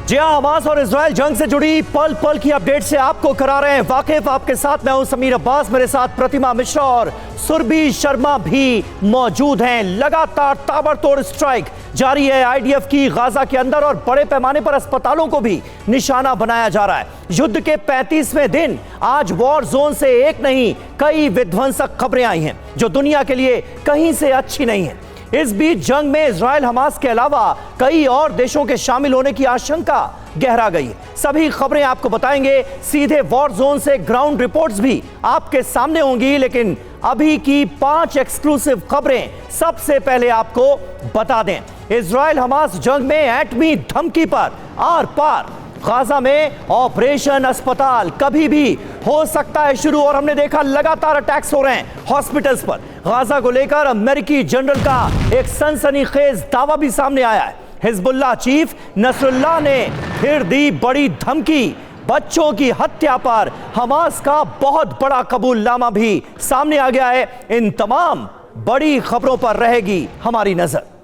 जी हाँ, हमास और इजराइल जंग से जुड़ी पल पल की अपडेट से आपको करा रहे हैं वाकिफ। आपके साथ मैं हूं समीर अब्बास, मेरे साथ प्रतिमा मिश्रा और सुरभि शर्मा भी मौजूद हैं। लगातार ताबड़तोड़ स्ट्राइक जारी है आईडीएफ की गाजा के अंदर और बड़े पैमाने पर अस्पतालों को भी निशाना बनाया जा रहा है। युद्ध के 35वें दिन आज वॉर जोन से एक नहीं कई विध्वंसक खबरें आई हैं जो दुनिया के लिए कहीं से अच्छी नहीं है। इस बीच जंग में इजराइल हमास के अलावा कई और देशों के शामिल होने की आशंका गहरा गई। सभी खबरें आपको बताएंगे, सीधे वॉर जोन से ग्राउंड रिपोर्ट्स भी आपके सामने होंगी। लेकिन अभी की 5 एक्सक्लूसिव खबरें सबसे पहले आपको बता दें। इजराइल हमास जंग में एटमी धमकी पर आर पार। गाजा में ऑपरेशन अस्पताल कभी भी हो सकता है शुरू और हमने देखा लगातार अटैक्स हो रहे हैं हॉस्पिटल्स पर। गाजा को लेकर अमेरिकी जनरल का एक सनसनीखेज दावा भी सामने आया है। हिजबुल्लाह चीफ नसरुल्लाह ने फिर दी बड़ी धमकी। बच्चों की हत्या पर हमास का बहुत बड़ा कबूलनामा भी सामने आ गया है। इन तमाम बड़ी खबरों पर रहेगी हमारी नजर।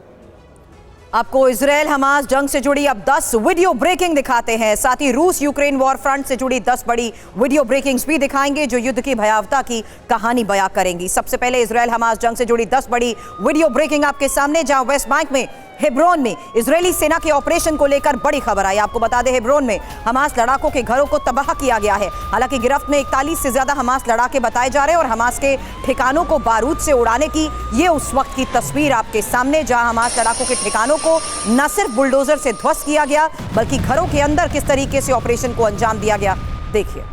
आपको इजराइल हमास जंग से जुड़ी अब 10 वीडियो ब्रेकिंग दिखाते हैं। साथ ही रूस यूक्रेन वॉर फ्रंट से जुड़ी 10 बड़ी वीडियो ब्रेकिंग्स भी दिखाएंगे जो युद्ध की भयावहता की कहानी बयां करेंगी। सबसे पहले इजराइल हमास जंग से जुड़ी 10 बड़ी वीडियो ब्रेकिंग आपके सामने, जहां वेस्ट बैंक में हेब्रोन में इजरायली सेना के ऑपरेशन को लेकर बड़ी खबर आई। आपको बता दें, हेब्रोन में हमास लड़ाकों के घरों को तबाह किया गया है। हालांकि गिरफ्त में 41 से ज्यादा हमास लड़ाके बताए जा रहे हैं और हमास के ठिकानों को बारूद से उड़ाने की ये उस वक्त की तस्वीर आपके सामने, जहां हमास लड़ाकों के ठिकानों को न सिर्फ बुलडोजर से ध्वस्त किया गया बल्कि घरों के अंदर किस तरीके से ऑपरेशन को अंजाम दिया गया, देखिए।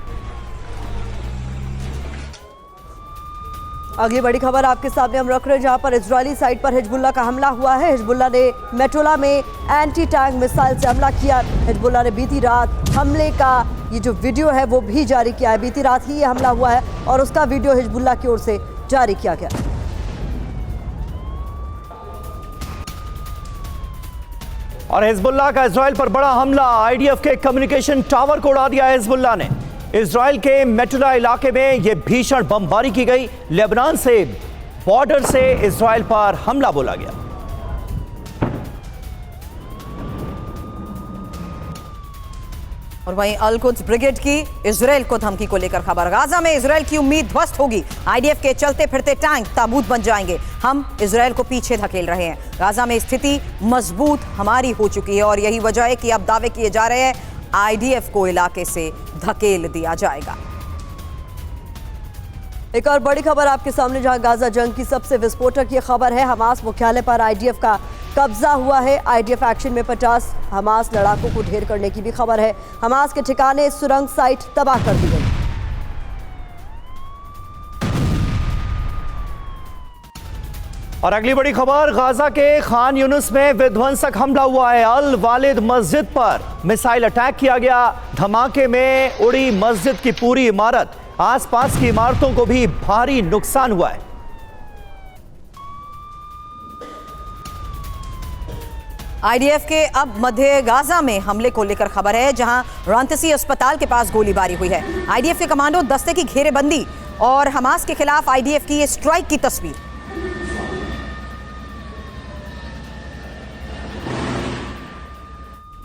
अगली बड़ी खबर आपके सामने हम रख रहे हैं, जहां पर इजरायली साइड पर हिजबुल्लाह का हमला हुआ है। हिजबुल्लाह ने मेटोला में एंटी टैंक मिसाइल से हमला किया। हिजबुल्लाह ने बीती रात हमले का ये जो वीडियो है वो भी जारी किया है। बीती रात ही ये हमला हुआ है और उसका वीडियो हिजबुल्लाह की ओर से जारी किया गया। और हिजबुल्लाह का इजराइल पर बड़ा हमला, आईडीएफ के कम्युनिकेशन टावर को उड़ा दिया है हिजबुल्लाह ने। इजराइल के मेटुला इलाके में यह भीषण बमबारी की गई। लेबनान से बॉर्डर से इजराइल पर हमला बोला गया। और वहीं अल-कुद्स ब्रिगेड की इजराइल को धमकी को लेकर खबर। गाजा में इजराइल की उम्मीद ध्वस्त होगी। आईडीएफ के चलते फिरते टैंक ताबूत बन जाएंगे। हम इजराइल को पीछे धकेल रहे हैं। गाजा में स्थिति मजबूत हमारी हो चुकी है और यही वजह है कि अब दावे किए जा रहे हैं आईडीएफ को इलाके से धकेल दिया जाएगा। एक और बड़ी खबर आपके सामने, जहां गाजा जंग की सबसे विस्फोटक ये खबर है। हमास मुख्यालय पर आईडीएफ का कब्जा हुआ है। आईडीएफ एक्शन में 50 हमास लड़ाकों को ढेर करने की भी खबर है। हमास के ठिकाने सुरंग साइट तबाह कर दी गई। और अगली बड़ी खबर, गाजा के खान यूनुस में विध्वंसक हमला हुआ है। अल वालिद मस्जिद पर मिसाइल अटैक किया गया। धमाके में उड़ी मस्जिद की पूरी इमारत, आसपास की इमारतों को भी भारी नुकसान हुआ है। आईडीएफ के अब मध्य गाजा में हमले को लेकर खबर है, जहां रांतसी अस्पताल के पास गोलीबारी हुई है। आईडीएफ के कमांडो दस्ते की घेरेबंदी और हमास के खिलाफ आईडीएफ की स्ट्राइक की तस्वीर।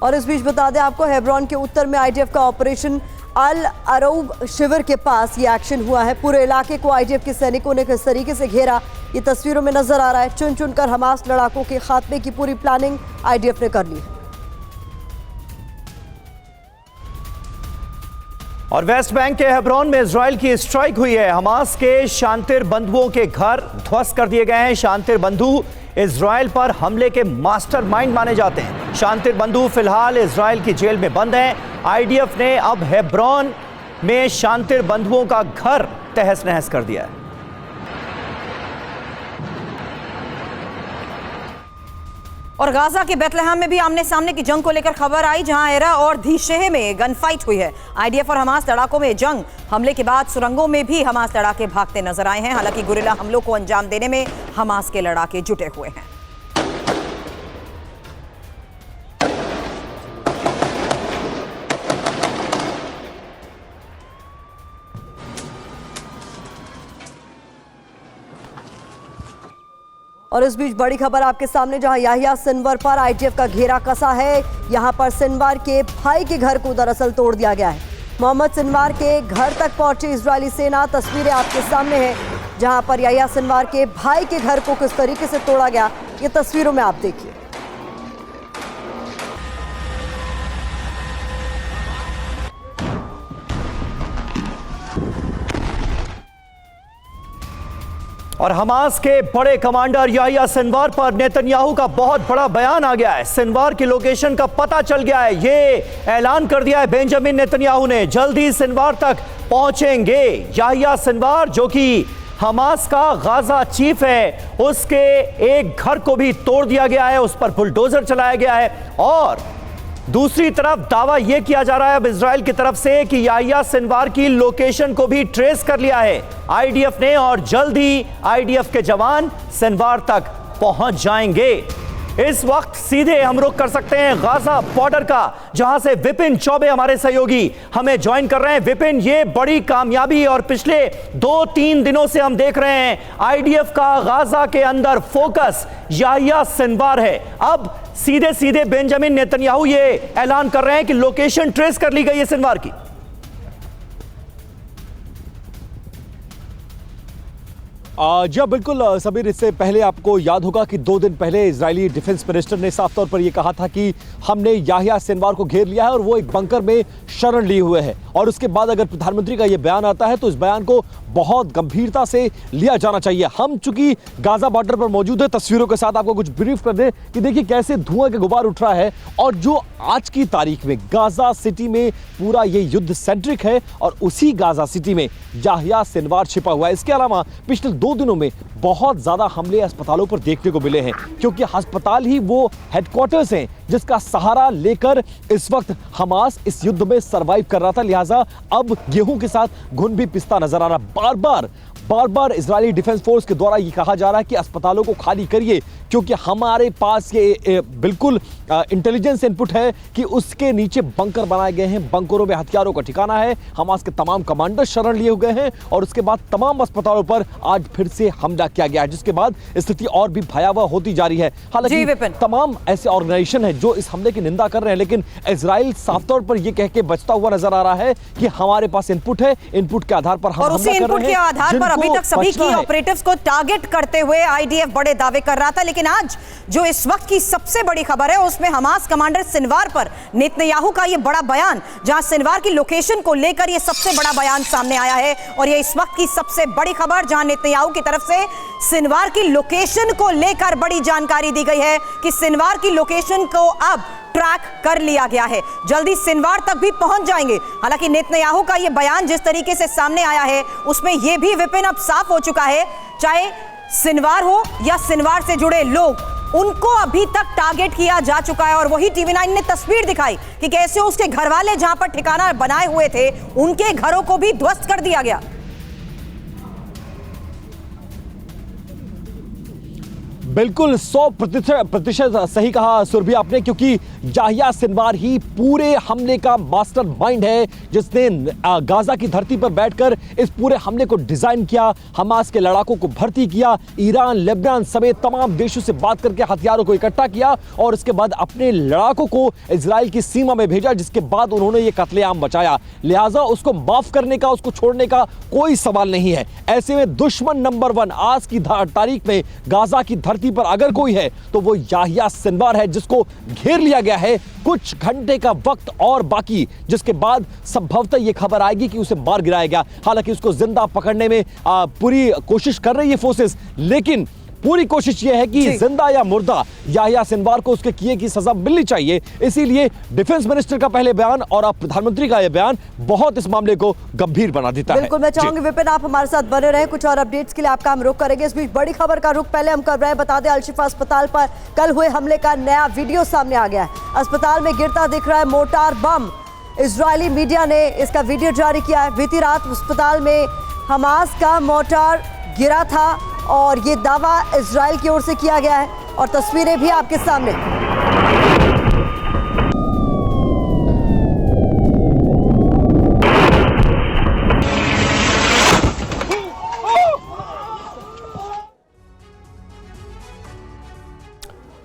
और इस बीच बता दें आपको, हेब्रोन के उत्तर में आईडीएफ का ऑपरेशन अल अरूब शिविर के पास ये एक्शन हुआ है। पूरे इलाके को आईडीएफ के सैनिकों ने किस तरीके से घेरा, ये तस्वीरों में नजर आ रहा है। चुन चुनकर हमास लड़ाकों के खात्मे की पूरी प्लानिंग आईडीएफ ने कर ली है। और वेस्ट बैंक के हेब्रोन में इजराइल की स्ट्राइक हुई है। हमास के शांतिर बंधुओं के घर ध्वस्त कर दिए गए हैं। शांतिर बंधु इजराइल पर हमले के मास्टरमाइंड माने जाते हैं। शांतिर बंधु फिलहाल इजराइल की जेल में बंद हैं। आईडीएफ ने अब हेब्रोन में शांतिर बंधुओं का घर तहस नहस कर दिया है। और गाजा के बेथलेहम में भी आमने सामने की जंग को लेकर खबर आई, जहां एरा और धीशेह में गन फाइट हुई है। आईडीएफ और हमास लड़ाकों में जंग। हमले के बाद सुरंगों में भी हमास लड़ाके भागते नजर आए हैं। हालांकि गुरिल्ला हमलों को अंजाम देने में हमास के लड़ाके जुटे हुए हैं। और इस बीच बड़ी खबर आपके सामने, जहां याहिया सिनवर पर आईटीएफ का घेरा कसा है। यहां पर सिनवार के भाई के घर को दरअसल तोड़ दिया गया है। मोहम्मद सिनवार के घर तक पहुंची इजरायली सेना। तस्वीरें आपके सामने हैं, जहां पर याहिया सिनवार के भाई के घर को किस तरीके से तोड़ा गया, ये तस्वीरों में आप देखिए। और हमास के बड़े कमांडर याहिया सिनवार पर नेतन्याहू का बहुत बड़ा बयान आ गया है। सिनवार की लोकेशन का पता चल गया है, ये ऐलान कर दिया है बेंजामिन नेतन्याहू ने। जल्दी सिनवार तक पहुंचेंगे। याहिया सिनवार जो कि हमास का गाजा चीफ है, उसके एक घर को भी तोड़ दिया गया है, उस पर बुलडोजर चलाया गया है। और दूसरी तरफ दावा यह किया जा रहा है अब इजराइल की तरफ से कि याहिया सिनवार की लोकेशन को भी ट्रेस कर लिया है आईडीएफ ने, और जल्द ही आईडीएफ के जवान सिनवार तक पहुंच जाएंगे। इस वक्त सीधे हम रुख कर सकते हैं गाजा बॉर्डर का, जहां से विपिन चौबे हमारे सहयोगी हमें ज्वाइन कर रहे हैं। विपिन, ये बड़ी कामयाबी, और पिछले 2-3 दिनों से हम देख रहे हैं आईडीएफ का गाजा के अंदर फोकस याहिया सिनवार है। अब सीधे सीधे बेंजामिन नेतन्याहू ये ऐलान कर रहे हैं कि लोकेशन ट्रेस कर ली गई है सिनवार की। जी हाँ, बिल्कुल सबीर, इससे पहले आपको याद होगा कि 2 दिन पहले इजरायली डिफेंस मिनिस्टर ने साफ तौर पर यह कहा था कि हमने याहिया सिनवार को घेर लिया है और वो एक बंकर में शरण लिए हुए हैं। और उसके बाद अगर प्रधानमंत्री का यह बयान आता है तो इस बयान को बहुत गंभीरता से लिया जाना चाहिए। हम चूंकि गाजा बॉर्डर पर मौजूद है, तस्वीरों के साथ आपको कुछ ब्रीफ कर दें कि देखिए कैसे धुआं के गुबार उठ रहा है। और जो आज की तारीख में गाजा सिटी में पूरा ये युद्ध सेंट्रिक है, और उसी गाजा सिटी में याहिया सिनवार छिपा हुआ है। इसके अलावा पिछले 2 दिनों में बहुत ज्यादा हमले अस्पतालों पर देखने को मिले हैं, क्योंकि अस्पताल ही वो हेडक्वार्टर्स हैं जिसका सहारा लेकर इस वक्त हमास इस युद्ध में सरवाइव कर रहा था। लिहाजा अब गेहूं के साथ घुन भी पिसता नजर आ रहा। बार बार इजरायली डिफेंस फोर्स के द्वारा ये कहा जा रहा है कि अस्पतालों को खाली करिए, क्योंकि हमारे पास ये बिल्कुल इंटेलिजेंस इनपुट है कि उसके नीचे बंकर बनाए गए हैं, बंकरों में हथियारों का ठिकाना है। हमास के तमाम कमांडर शरण लिए गए हैं और उसके बाद तमाम अस्पतालों पर आज फिर से हमला किया गया है, जिसके बाद स्थिति और भी भयावह होती जा रही है। हालांकि तमाम ऐसे ऑर्गेनाइजेशन है जो इस हमले की निंदा कर रहे हैं, लेकिन इजराइल साफ तौर पर यह कह के बचता हुआ नजर आ रहा है कि हमारे पास इनपुट है, इनपुट के आधार पर हम हमला कर रहे हैं। अभी तक सभी की ऑपरेटिव्स को टारगेट करते हुए आईडीएफ बड़े दावे कर रहा था, लेकिन आज जो इस वक्त की सबसे बड़ी खबर है उसमें हमास कमांडर सिनवार पर नेतन्याहू का यह बड़ा बयान, जहां सिनवार की लोकेशन को लेकर यह सबसे बड़ा बयान सामने आया है। और यह इस वक्त की सबसे बड़ी खबर, जहां नेतन्याहू की तरफ से सिनवार की लोकेशन को लेकर बड़ी जानकारी दी गई है कि सिनवार की लोकेशन को अब ट्रैक कर लिया गया है, जल्दी सिनवार तक भी पहुंच जाएंगे। हालांकि नेतन्याहू का यह बयान जिस तरीके से सामने आया है उसमें यह भी विपिन अब साफ हो चुका है, चाहे सिनवार हो या सिनवार से जुड़े लोग, उनको अभी तक टारगेट किया जा चुका है। और वही टीवी9 ने तस्वीर दिखाई कि कैसे उसके घर वाले जहां पर ठिकाना बनाए हुए थे उनके घरों को भी ध्वस्त कर दिया गया। बिल्कुल 100% सही कहा सुरभि आपने, क्योंकि याहिया सिनवार ही पूरे हमले का मास्टरमाइंड है, जिसने गाजा की धरती पर बैठकर इस पूरे हमले को डिजाइन किया, हमास के लड़ाकों को भर्ती किया, ईरान, लेबनान समेत तमाम देशों से बात करके हथियारों को इकट्ठा किया और उसके बाद अपने लड़ाकों को इजराइल की सीमा में भेजा, जिसके बाद उन्होंने ये कत्लेआम बचाया। लिहाजा उसको माफ करने का, उसको छोड़ने का कोई सवाल नहीं है। ऐसे में दुश्मन नंबर 1 आज की तारीख में गाजा की धरती पर अगर कोई है तो वो याहिया सिनवार है, जिसको घेर लिया गया है। कुछ घंटे का वक्त और बाकी, जिसके बाद संभवतः ये खबर आएगी कि उसे मार गिराया गया। हालांकि उसको जिंदा पकड़ने में पूरी कोशिश कर रही है फोर्सेस, लेकिन पूरी कोशिश यह है कि जिंदा या मुर्दा याहिया सिनवार को उसके किए की सजा मिलनी चाहिए। इसीलिए डिफेंस मिनिस्टर का पहले बयान और अब प्रधानमंत्री का यह बयान बहुत इस मामले को गंभीर बना देता है। बिल्कुल, मैं चाहूंगी विपिन आप हमारे साथ बने रहें, कुछ और अपडेट्स के लिए आपका हम रुख करेंगे। इस बीच बड़ी खबर का रुख पहले हम कर रहे हैं। बता दें, अल-शिफा अस्पताल पर कल हुए हमले का नया वीडियो सामने आ गया है। अस्पताल में गिरता दिख रहा है मोर्टार बम। इजरायली मीडिया ने इसका वीडियो जारी किया है। बीती रात अस्पताल में हमास का मोर्टार गिरा था और ये दावा इजराइल की ओर से किया गया है और तस्वीरें भी आपके सामने।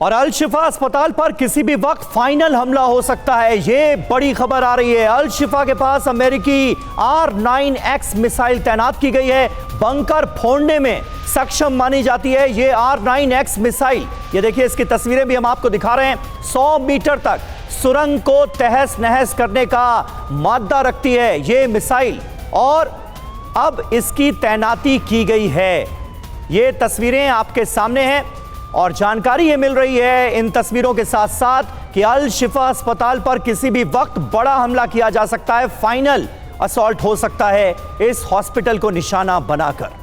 और अल शिफा अस्पताल पर किसी भी वक्त फाइनल हमला हो सकता है, ये बड़ी खबर आ रही है। अल शिफा के पास अमेरिकी R9X मिसाइल तैनात की गई है, बंकर फोड़ने में सक्षम मानी जाती है ये R9X मिसाइल। ये देखिए, इसकी तस्वीरें भी हम आपको दिखा रहे हैं। 100 मीटर तक सुरंग को तहस नहस करने का मादा रखती है ये मिसाइल, और अब इसकी तैनाती की गई है। ये तस्वीरें आपके सामने हैं और जानकारी ये मिल रही है इन तस्वीरों के साथ साथ कि अल शिफा अस्पताल पर किसी भी वक्त बड़ा हमला किया जा सकता है, फाइनल असॉल्ट हो सकता है इस हॉस्पिटल को निशाना बनाकर।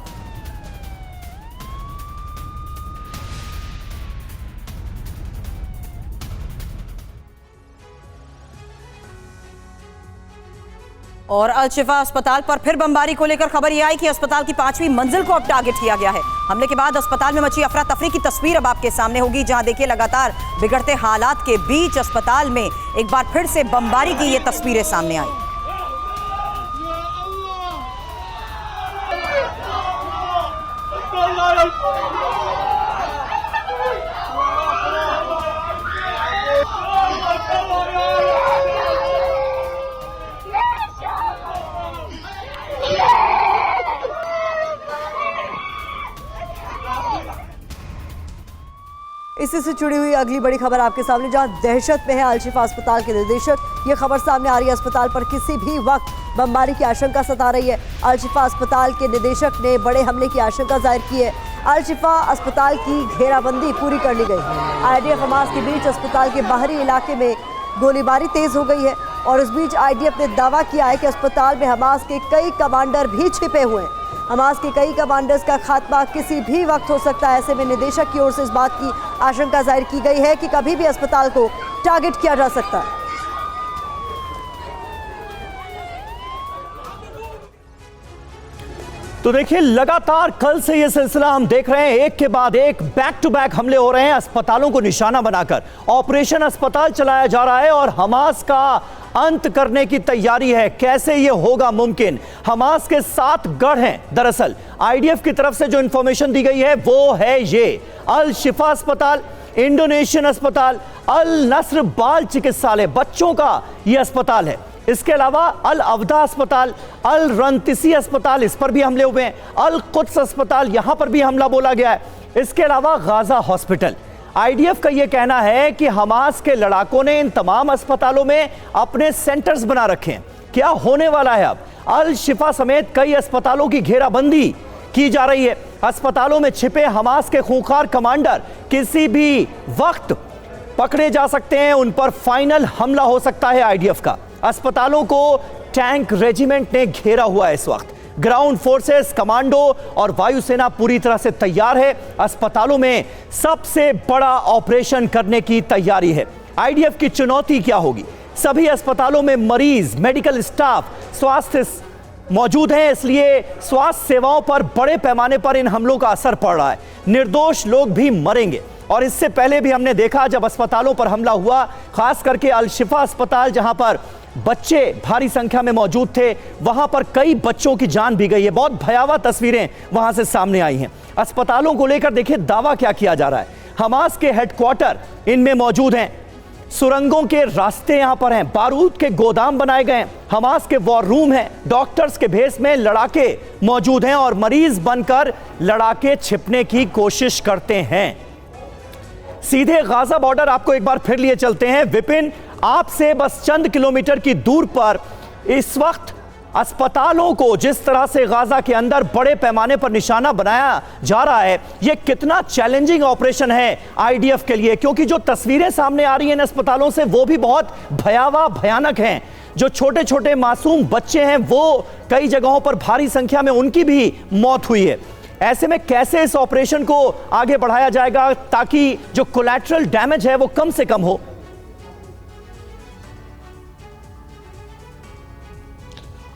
और अल शिफा अस्पताल पर फिर बमबारी को लेकर खबर यह आई कि अस्पताल की 5वीं मंजिल को अब टारगेट किया गया है। हमले के बाद अस्पताल में मची अफरा तफरी की तस्वीर अब आपके सामने होगी, जहां देखिए लगातार बिगड़ते हालात के बीच अस्पताल में एक बार फिर से बमबारी की ये तस्वीरें सामने आई। इसी से जुड़ी हुई अगली बड़ी खबर आपके सामने, जहां दहशत में है अल शिफा अस्पताल के निदेशक। ये खबर सामने आ रही है, अस्पताल पर किसी भी वक्त बमबारी की आशंका सता रही है। अल शिफा अस्पताल के निदेशक ने बड़े हमले की आशंका जाहिर की है। अल शिफा अस्पताल की घेराबंदी पूरी कर ली गई। IDF हमास के बीच अस्पताल के बाहरी इलाके में गोलीबारी तेज हो गई है, और इस बीच IDF ने दावा किया है कि अस्पताल में हमास के कई कमांडर भी छिपे हुए हैं। हमास के कई कमांडर्स का खात्मा किसी भी वक्त हो सकता है। ऐसे में निदेशक की ओर से इस बात की आशंका जाहिर की गई है कि कभी भी अस्पताल को टारगेट किया जा सकता है। तो देखिए, लगातार कल से यह सिलसिला हम देख रहे हैं, एक के बाद एक बैक टू बैक हमले हो रहे हैं अस्पतालों को निशाना बनाकर। ऑपरेशन अस्पताल चलाया जा रहा है और हमास का अंत करने की तैयारी है। कैसे यह होगा मुमकिन? हमास के 7 गढ़ हैं। दरअसल IDF की तरफ से जो इंफॉर्मेशन दी गई है वो है ये: अल शिफा अस्पताल, इंडोनेशियन अस्पताल, अल नस्र बाल चिकित्सालय, बच्चों का यह अस्पताल है। इसके अलावा अल अवदा अस्पताल, अल रंतिसी अस्पताल, इस पर भी हमले हुए हैं। अल कुद्स अस्पताल, यहां पर भी हमला बोला गया है। इसके अलावा गाजा हॉस्पिटल। IDF का यह कहना है कि हमास के लड़ाकों ने इन तमाम अस्पतालों में अपने सेंटर्स बना रखे हैं। क्या होने वाला है अब? अल शिफा समेत कई अस्पतालों की घेराबंदी की जा रही है। अस्पतालों में छिपे हमास के खूंखार कमांडर किसी भी वक्त पकड़े जा सकते हैं, उन पर फाइनल हमला हो सकता है IDF का। अस्पतालों को टैंक रेजिमेंट ने घेरा हुआ है। इस वक्त ग्राउंड फोर्सेस, कमांडो और वायुसेना पूरी तरह से तैयार है। अस्पतालों में सबसे बड़ा ऑपरेशन करने की तैयारी है। IDF की चुनौती क्या होगी? सभी अस्पतालों में मरीज, मेडिकल स्टाफ, स्वास्थ्य मौजूद हैं, इसलिए स्वास्थ्य सेवाओं पर बड़े पैमाने पर इन हमलों का असर पड़ रहा है। निर्दोष लोग भी मरेंगे। और इससे पहले भी हमने देखा जब अस्पतालों पर हमला हुआ, खास करके अल शिफा अस्पताल जहां पर बच्चे भारी संख्या में मौजूद थे, वहां पर कई बच्चों की जान भी गई है। बहुत भयावह तस्वीरें वहां से सामने आई हैं। अस्पतालों को लेकर देखिए दावा क्या किया जा रहा है। हमास के हेडक्वार्टर इनमें मौजूद हैं, सुरंगों के रास्ते यहां पर हैं, बारूद के गोदाम बनाए गए हैं, हमास के वॉर रूम हैं, डॉक्टर्स के भेस में लड़ाके मौजूद हैं और मरीज बनकर लड़ाके छिपने की कोशिश करते हैं। सीधे गाजा बॉर्डर आपको एक बार फिर लिए चलते हैं। विपिन, आपसे बस चंद किलोमीटर की दूर पर इस वक्त अस्पतालों को जिस तरह से गाजा के अंदर बड़े पैमाने पर निशाना बनाया जा रहा है, यह कितना चैलेंजिंग ऑपरेशन है IDF के लिए? क्योंकि जो तस्वीरें सामने आ रही हैं इन अस्पतालों से वो भी बहुत भयावह, भयानक हैं। जो छोटे छोटे मासूम बच्चे हैं वो कई जगहों पर भारी संख्या में उनकी भी मौत हुई है। ऐसे में कैसे इस ऑपरेशन को आगे बढ़ाया जाएगा ताकि जो कोलैटरल डैमेज है वो कम से कम हो?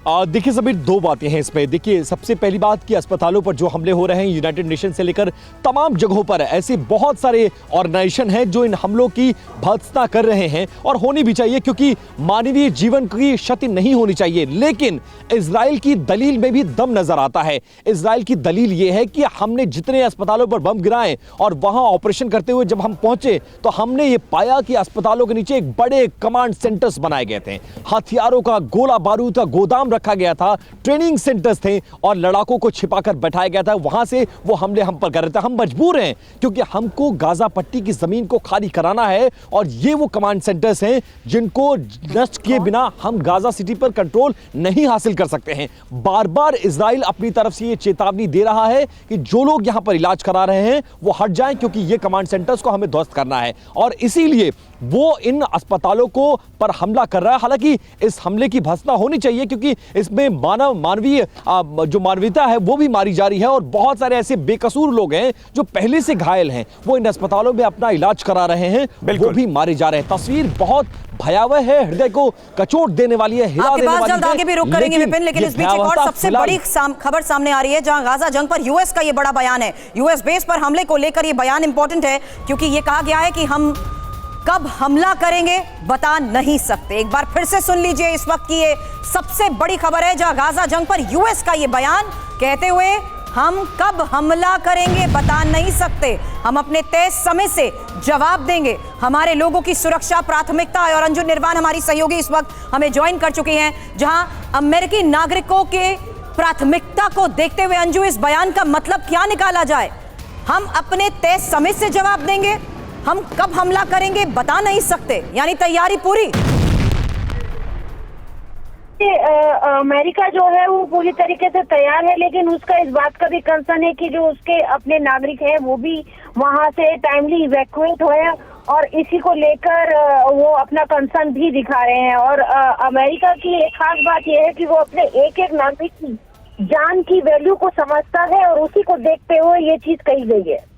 देखिए सभी दो बातें हैं इसमें। देखिए सबसे पहली बात कि अस्पतालों पर जो हमले हो रहे हैं, यूनाइटेड नेशन से लेकर तमाम जगहों पर ऐसे बहुत सारे ऑर्गेनाइजेशन हैं जो इन हमलों की भर्त्सना कर रहे हैं, और होनी भी चाहिए क्योंकि मानवीय जीवन की क्षति नहीं होनी चाहिए। लेकिन इजराइल की दलील में भी दम नजर आता है। इजराइल की दलील यह है कि हमने जितने अस्पतालों पर बम गिराए और वहां ऑपरेशन करते हुए जब हम पहुंचे तो हमने ये पाया कि अस्पतालों के नीचे एक बड़े कमांड सेंटर्स बनाए गए थे, हथियारों का, गोला बारूद का गोदाम रखा गया था, ट्रेनिंग सेंटर्स थे और लड़ाकों को छिपाकर बैठाया गया था। वहां से वो हमले हम पर कर रहे थे। हम मजबूर हैं क्योंकि हमको गाजा पट्टी की जमीन को खाली कराना है, और ये वो कमांड सेंटर्स हैं जिनको नष्ट किए बिना हम गाजा सिटी पर कंट्रोल नहीं हासिल कर सकते हैं। बार बार इजराइल अपनी तरफ से ये चेतावनी दे रहा है कि जो लोग यहां पर इलाज करा रहे हैं वो हट जाएं, क्योंकि ये कमांड सेंटर्स को हमें ध्वस्त करना है, और इसीलिए वो इन अस्पतालों को पर हमला कर रहा है। हालांकि इस हमले की भर्त्सना होनी चाहिए क्योंकि इसमें मानवीय जो मानवीयता है वो भी मारी जा रही है, और बहुत सारे ऐसे बेकसूर लोग हैं जो पहले से घायल हैं, वो इन अस्पतालों में अपना इलाज करा रहे हैं, वो भी मारे जा रहे हैं। तस्वीर बहुत भयावह है, हृदय को कचोट देने वाली है, हिला देने वाली है। जल्द आगे भी रुक करेंगे विपिन, लेकिन इस बीच एक और सबसे बड़ी खबर सामने आ रही है जहां गाजा जंग पर यूएस का ये बड़ा बयान है। यूएस बेस पर हमले को लेकर ये बयान इंपॉर्टेंट है क्योंकि ये कहा गया है कि हम कब हमला करेंगे बता नहीं सकते। एक बार फिर से सुन लीजिए इस वक्त की ये सबसे बड़ी खबर है जहां गाजा जंग पर यूएस का ये बयान कहते हुए हम कब हमला करेंगे बता नहीं सकते, हम अपने तय समय से जवाब देंगे, हमारे लोगों की सुरक्षा प्राथमिकता है। और अंजुम निर्वाण हमारी सहयोगी इस वक्त हमें ज्वाइन कर चुकी हैं, जहां अमेरिकी नागरिकों के प्राथमिकता को देखते हुए अंजू इस बयान का मतलब क्या निकाला जाए? हम अपने तय समय से जवाब देंगे, हम कब हमला करेंगे बता नहीं सकते, यानी तैयारी पूरी। अमेरिका जो है वो पूरी तरीके से तैयार है, लेकिन उसका इस बात का भी कंसर्न है कि जो उसके अपने नागरिक हैं वो भी वहां से टाइमली इवैक्यूएट हुए हैं, और इसी को लेकर वो अपना कंसर्न भी दिखा रहे हैं। और अमेरिका की एक खास बात यह है कि वो अपने एक एक नागरिक की जान की वैल्यू को समझता है, और उसी को देखते हुए ये चीज कही गई है।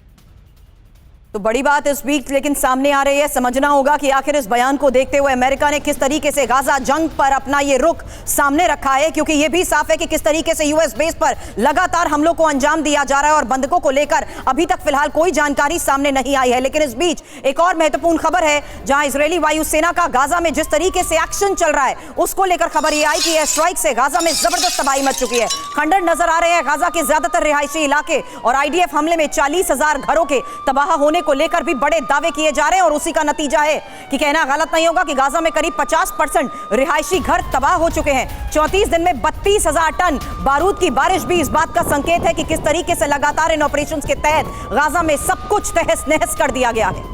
तो बड़ी बात इस बीच लेकिन सामने आ रही है, समझना होगा कि आखिर इस बयान को देखते हुए अमेरिका ने किस तरीके से गाजा जंग पर अपना ये रुख सामने रखा है, क्योंकि ये भी साफ है कि किस तरीके से यूएस बेस पर लगातार हमलों को अंजाम दिया जा रहा है और बंधकों को लेकर अभी तक फिलहाल कोई जानकारी सामने नहीं आई है। लेकिन इस बीच एक और महत्वपूर्ण खबर है, जहां इजरायली वायुसेना का गाजा में जिस तरीके से एक्शन चल रहा है उसको लेकर खबर यह आई कि एयर स्ट्राइक से गाजा में जबरदस्त तबाही मच चुकी है। खंडर नजर आ रहे हैं गाजा के ज्यादातर रिहायशी इलाके, और आईडीएफ हमले में 40,000 घरों के तबाह होने को लेकर भी बड़े दावे किए जा रहे हैं। और उसी का नतीजा है कि कहना गलत नहीं होगा कि गाजा में करीब 50% रिहायशी घर तबाह हो चुके हैं। 34 दिन में 32,000 टन बारूद की बारिश भी इस बात का संकेत है कि किस तरीके से लगातार इन ऑपरेशंस के तहत गाजा में सब कुछ तहस नहस कर दिया गया है।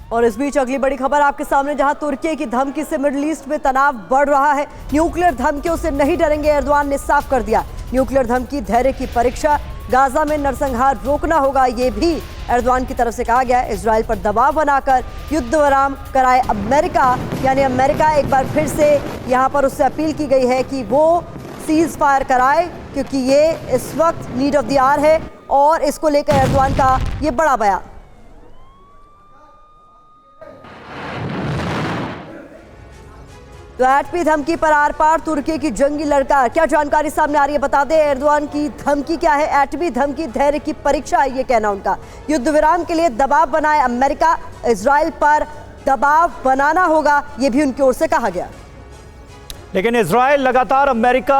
और इस बीच अगली बड़ी खबर आपके सामने, जहां तुर्की की धमकी से मिडिल ईस्ट में तनाव बढ़ रहा है। न्यूक्लियर धमकियों से नहीं डरेंगे, एर्दोआन ने साफ कर दिया। न्यूक्लियर धमकी धैर्य की परीक्षा, गाजा में नरसंहार रोकना होगा, ये भी एर्दोआन की तरफ से कहा गया है। इजराइल पर दबाव बनाकर युद्ध विराम कराए अमेरिका, यानी अमेरिका एक बार फिर से यहां पर उससे अपील की गई है कि वो सीज फायर कराए, क्योंकि ये इस वक्त नीड ऑफ द आवर है। और इसको लेकर एर्दोआन का ये बड़ा बयान। तो एटमी धमकी पर आर पार तुर्की की जंगी लड़का, क्या जानकारी सामने आ रही है बता दें। एर्दोआन की धमकी क्या है? एटमी धमकी धैर्य की परीक्षा है, ये कहना उनका। युद्ध विराम के लिए दबाव बनाए अमेरिका, इजराइल पर दबाव बनाना होगा, ये भी उनकी ओर से कहा गया। लेकिन इजराइल लगातार अमेरिका,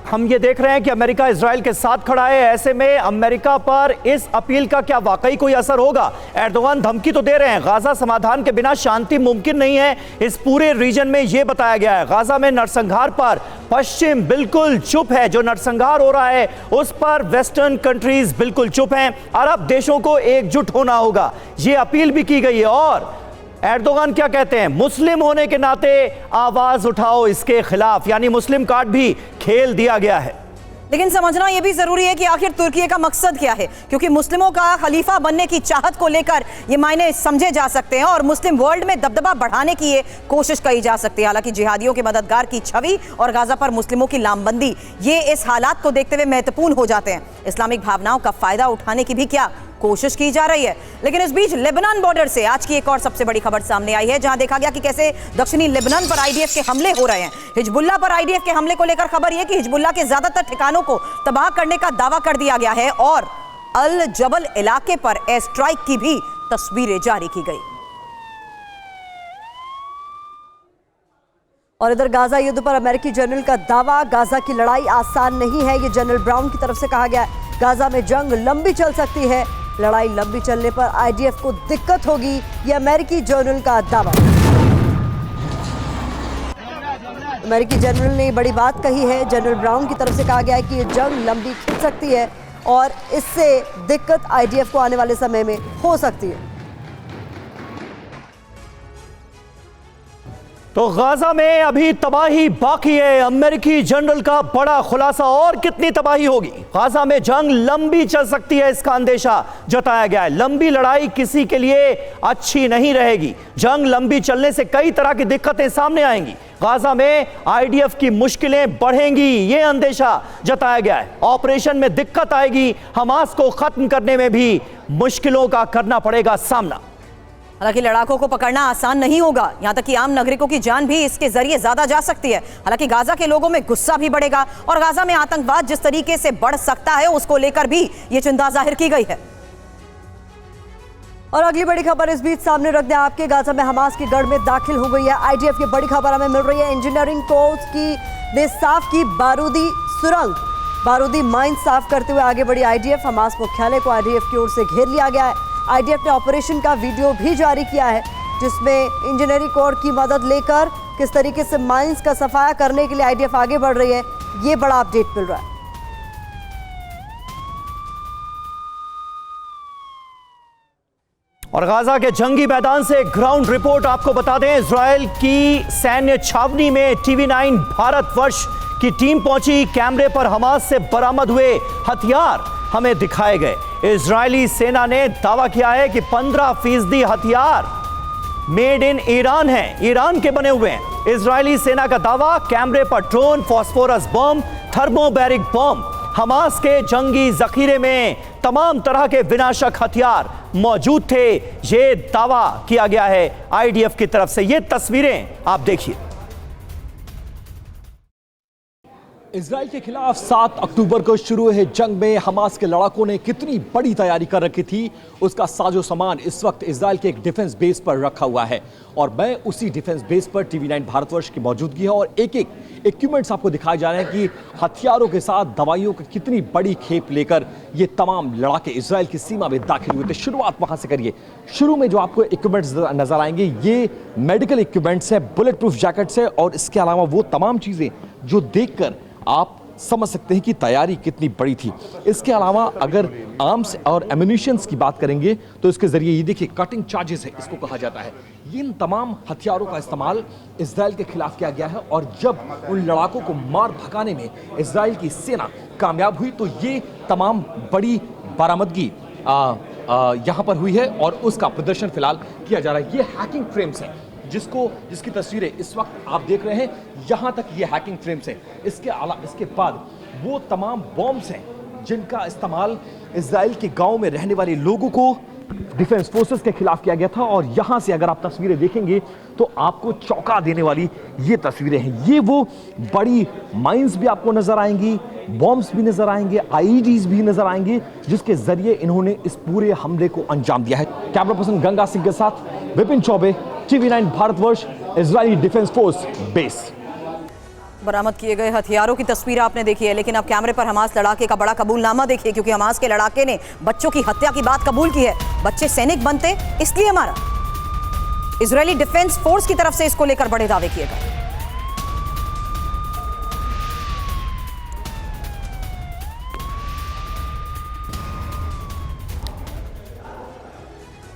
हम ये देख रहे हैं कि अमेरिका इजराइल के साथ खड़ा है। ऐसे में अमेरिका पर इस अपील का क्या वाकई कोई असर होगा? एर्दोगान धमकी तो दे रहे हैं, गाजा समाधान के बिना शांति मुमकिन नहीं है। इस पूरे रीजन में यह बताया गया है, गाजा में नरसंहार पर पश्चिम बिल्कुल चुप है। जो नरसंहार हो रहा है उस पर वेस्टर्न कंट्रीज बिल्कुल चुप हैं। अरब देशों को एकजुट होना होगा, यह अपील भी की गई है। और एर्दोगान क्या कहते हैं? मुस्लिम होने के नाते आवाज उठाओ इसके खिलाफ, यानी मुस्लिम कार्ड भी खेल दिया गया है। लेकिन समझना यह भी जरूरी है कि आखिर तुर्की का मकसद क्या है, क्योंकि मुस्लिमों का खलीफा बनने की चाहत को लेकर ये मायने समझे जा सकते हैं और मुस्लिम वर्ल्ड में दबदबा बढ़ाने की ये कोशिश कही जा सकती है। हालांकि जिहादियों के मददगार की छवि और गाजा पर मुस्लिमों की लामबंदी, ये इस हालात को देखते हुए महत्वपूर्ण हो जाते हैं। इस्लामिक भावनाओं का फायदा उठाने की भी क्या कोशिश की जा रही है। लेकिन इस बीच लेबनान बॉर्डर से आज की एक और सबसे बड़ी खबर सामने आई है, जहां देखा गया कि कैसे दक्षिणी लेबनान पर आईडीएफ के हमले हो रहे हैं। हिजबुल्लाह पर आईडीएफ के हमले को लेकर खबर यह कि हिजबुल्लाह के ज्यादातर ठिकानों को तबाह करने का दावा कर दिया गया है और अल जबल इलाके पर एयर स्ट्राइक की भी तस्वीरें जारी की गई। और इधर गाजा युद्ध पर अमेरिकी जनरल का दावा, गाजा की लड़ाई आसान नहीं है, ये जनरल ब्राउन की तरफ से कहा गया है। गाजा में जंग लंबी चल सकती है, लड़ाई लंबी चलने पर आईडीएफ को दिक्कत होगी, ये अमेरिकी जनरल का दावा। अमेरिकी जनरल ने बड़ी बात कही है। जनरल ब्राउन की तरफ से कहा गया है कि ये जंग लंबी चल सकती है और इससे दिक्कत आईडीएफ को आने वाले समय में हो सकती है। तो गाजा में अभी तबाही बाकी है, अमेरिकी जनरल का बड़ा खुलासा। और कितनी तबाही होगी? गाजा में जंग लंबी चल सकती है, इसका अंदेशा जताया गया है। लंबी लड़ाई किसी के लिए अच्छी नहीं रहेगी। जंग लंबी चलने से कई तरह की दिक्कतें सामने आएंगी। गाजा में आईडीएफ की मुश्किलें बढ़ेंगी, यह अंदेशा जताया गया है। ऑपरेशन में दिक्कत आएगी, हमास को खत्म करने में भी मुश्किलों का करना पड़ेगा सामना। हालांकि लड़ाकों को पकड़ना आसान नहीं होगा, यहां तक कि आम नागरिकों की जान भी इसके जरिए ज्यादा जा सकती है। हालांकि गाजा के लोगों में गुस्सा भी बढ़ेगा और गाजा में आतंकवाद जिस तरीके से बढ़ सकता है उसको लेकर भी ये चिंता जाहिर की गई है। और अगली बड़ी खबर इस बीच सामने रख दें आपके, गाजा में हमास की गढ़ में दाखिल हो गई है आईडीएफ की बड़ी खबर हमें मिल रही है। इंजीनियरिंग कोर्स की ने साफ की बारूदी सुरंग, बारूदी माइन साफ करते हुए आगे बढ़ी आईडीएफ। हमास मुख्यालय को आईडीएफ की ओर से घेर लिया गया है। आईडीएफ ने ऑपरेशन का वीडियो भी जारी किया है, जिसमें इंजीनियरिंग कोर की मदद लेकर किस तरीके से माइंस का सफाया करने के लिए आईडीएफ आगे बढ़ रही है, ये बड़ा अपडेट मिल रहा है। और गाजा के जंगी मैदान से ग्राउंड रिपोर्ट आपको बता दें। इजराइल की सैन्य छावनी में TV9 भारतवर्ष की टीम पहुंची। कैमरे पर हमास से बरामद हुए हथियार हमें दिखाए गए। इजरायली सेना ने दावा किया है कि 15% हथियार मेड इन ईरान हैं, ईरान के बने हुए हैं। इजरायली सेना का दावा, कैमरे पर ड्रोन, फास्फोरस बम, थर्मोबैरिक बम, हमास के जंगी जखीरे में तमाम तरह के विनाशक हथियार मौजूद थे। यह दावा किया गया है आईडीएफ की तरफ से। ये तस्वीरें आप देखिए। इजराइल के खिलाफ 7 अक्टूबर को शुरू हुए जंग में हमास के लड़ाकों ने कितनी बड़ी तैयारी कर रखी थी, उसका साजो सामान इस वक्त इजराइल के एक डिफेंस बेस पर रखा हुआ है। और मैं उसी डिफेंस बेस पर TV9 भारतवर्ष की मौजूदगी है और एक एक इक्विपमेंट्स आपको दिखाए जा रहे हैं कि हथियारों के साथ दवाइयों की कितनी बड़ी खेप लेकर ये तमाम लड़ाके इजराइल की सीमा में दाखिल हुए थे। शुरुआत वहां से करिए। शुरू में जो आपको इक्विपमेंट्स नजर आएंगे ये मेडिकल इक्विपमेंट्स है, बुलेट प्रूफ जैकेट्स है और इसके अलावा वो तमाम चीजें जो देखकर आप समझ सकते हैं कि तैयारी कितनी बड़ी थी। इसके अलावा अगर आर्म्स और एम्युनिशंस की बात करेंगे तो इसके जरिए ये देखिए कटिंग चार्जेस है, इसको कहा जाता है। इन तमाम हथियारों का इस्तेमाल इजराइल के खिलाफ किया गया है और जब उन लड़ाकों को मार भगाने में इजराइल की सेना कामयाब हुई तो ये तमाम बड़ी बरामदगी यहाँ पर हुई है और उसका प्रदर्शन फिलहाल किया जा रहा है। ये हैकिंग फ्रेम्स हैं जिसकी तस्वीरें इस वक्त आप देख रहे हैं। यहाँ तक ये हैकिंग फ्रेम्स हैं। इसके बाद वो तमाम बॉम्ब्स हैं जिनका इस्तेमाल इजराइल के गांव में रहने वाले लोगों को डिफेंस फोर्सेस के खिलाफ किया गया था। और यहाँ से अगर आप तस्वीरें देखेंगे तो आपको चौंका देने वाली ये तस्वीरें हैं। ये वो बड़ी माइंस भी आपको नजर आएंगी, बॉम्ब्स भी नजर आएंगे, आईईडीज भी नजर आएंगे, जिसके जरिए इन्होंने इस पूरे हमले को अंजाम दिया है। कैमरा पर्सन गंगा सिंह के साथ Vipin Choubey, TV9 Bharatvarsh, Israeli defence force base. बरामद किए गए हथियारों की तस्वीर आपने देखी है, लेकिन अब कैमरे पर हमास लड़ाके का बड़ा कबूलनामा देखिए, क्योंकि हमास के लड़ाके ने बच्चों की हत्या की बात कबूल की है। बच्चे सैनिक बनते इसलिए मारा। इजरायली डिफेंस फोर्स की तरफ से इसको लेकर बड़े दावे किए गए।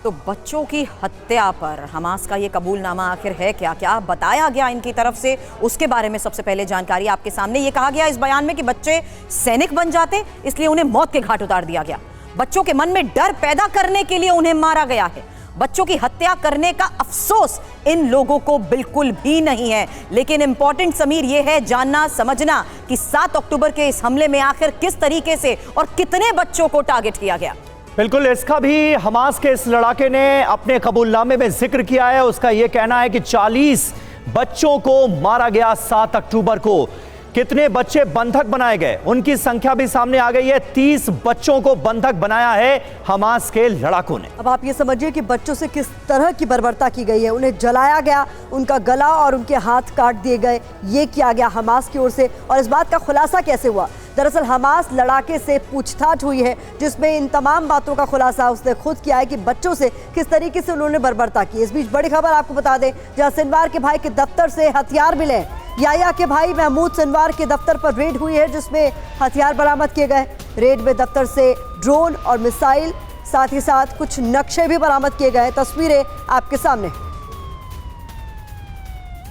तो बच्चों की हत्या पर हमास का ये कबूलनामा आखिर है क्या? क्या बताया गया इनकी तरफ से, उसके बारे में सबसे पहले जानकारी आपके सामने। ये कहा गया इस बयान में कि बच्चे सैनिक बन जाते इसलिए उन्हें मौत के घाट उतार दिया गया। बच्चों के मन में डर पैदा करने के लिए उन्हें मारा गया है। बच्चों की हत्या करने का अफसोस इन लोगों को बिल्कुल भी नहीं है। लेकिन इंपॉर्टेंट समीर यह है जानना समझना कि 7 अक्टूबर के इस हमले में आखिर किस तरीके से और कितने बच्चों को टारगेट किया गया। बिल्कुल, इसका भी हमास के इस लड़ाके ने अपने कबूलनामे में जिक्र किया है। उसका यह कहना है कि 40 बच्चों को मारा गया 7 अक्टूबर को। कितने बच्चे बंधक बनाए गए, उनकी संख्या भी सामने आ गई है। 30 बच्चों को बंधक बनाया है हमास के लड़ाकों ने। अब आप ये समझिए कि बच्चों से किस तरह की बर्बरता की गई है। उन्हें जलाया गया, उनका गला और उनके हाथ काट दिए गए। ये किया गया हमास की ओर से। और इस बात का खुलासा कैसे हुआ? दरअसल हमास लड़ाके से पूछताछ हुई है, जिसमें इन तमाम बातों का खुलासा उसने खुद किया है कि बच्चों से किस तरीके से उन्होंने बर्बरता की। इस बीच बड़ी खबर आपको बता दें, जहां सिनवार के भाई के दफ्तर से हथियार मिले। याया के भाई महमूद सिनवार के दफ्तर पर रेड हुई है, जिसमें हथियार बरामद किए गए। रेड में दफ्तर से ड्रोन और मिसाइल, साथ ही साथ कुछ नक्शे भी बरामद किए गए। तस्वीरें आपके सामने।